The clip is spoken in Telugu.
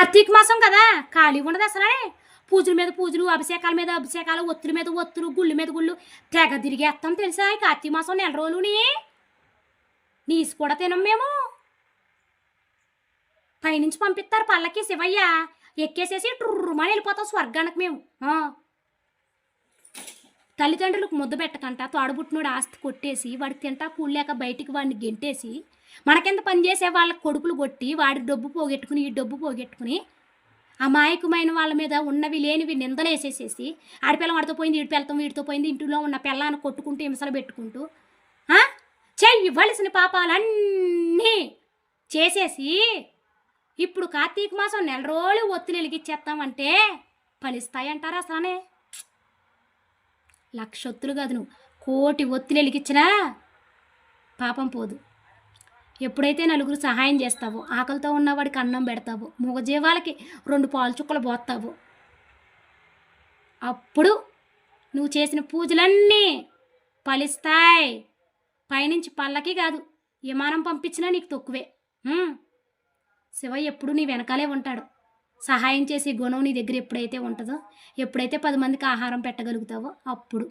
కార్తీక మాసం కదా ఖాళీ ఉండదు అసలే. పూజల మీద పూజలు, అభిషేకాల మీద అభిషేకాలు, ఒత్తుల మీద ఒత్తులు, గుళ్ళు మీద గుళ్ళు తెగ తిరిగేస్తాం తెలుసా ఈ కార్తీక మాసం నెల రోజులుని. నీసు కూడా తినం మేము. పైనుంచి పంపిస్తారు పల్లకి శివయ్య, ఎక్కేసేసి ట్రుర్రుమని వెళ్ళిపోతాం స్వర్గానికి మేము. తల్లిదండ్రులకు ముద్ద పెట్టకంట తోడబుట్టినోడు ఆస్తి కొట్టేసి వాడికి తింటా కూడలేక బయటికి వాడిని గెంటేసి మనకెంత పని చేసే వాళ్ళకి కొడుకులు కొట్టి వాడి డబ్బు పోగొట్టుకుని ఈ డబ్బు పోగొట్టుకుని అమాయకమైన వాళ్ళ మీద ఉన్నవి లేనివి నిందలేసేసేసి ఆడిపిల్లం వాడితో పోయింది, ఈడి పిల్లతో వీడితో పోయింది, ఇంటిలో ఉన్న పిల్లాన్ని కొట్టుకుంటూ హింసలు పెట్టుకుంటూ చెయ్యవలసిన పాపాలన్నీ చేసేసి ఇప్పుడు కార్తీక మాసం నెల రోజులు ఒత్తులు వెలిగిచ్చేస్తామంటే ఫలిస్తాయంటారా అసలనే? 1,00,000 ఒత్తులు కాదు, నువ్వు 1,000,000 ఒత్తులు వెలిగించినా పాపం పోదు. ఎప్పుడైతే నలుగురు సహాయం చేస్తావో, ఆకలితో ఉన్నవాడికి అన్నం పెడతావో, మూగజీవాలకి 2 పాలు చుక్కలు పోస్తావో, అప్పుడు నువ్వు చేసిన పూజలన్నీ ఫలిస్తాయి. పైనుంచి పల్లకి కాదు విమానం పంపించినా నీకు తక్కువే. శివయ్య ఎప్పుడు నీ వెనకాలే ఉంటాడు. సహాయం చేసే గుణం నీ దగ్గర ఎప్పుడైతే ఉంటుందో, ఎప్పుడైతే 10 మందికి ఆహారం పెట్టగలుగుతావో అప్పుడు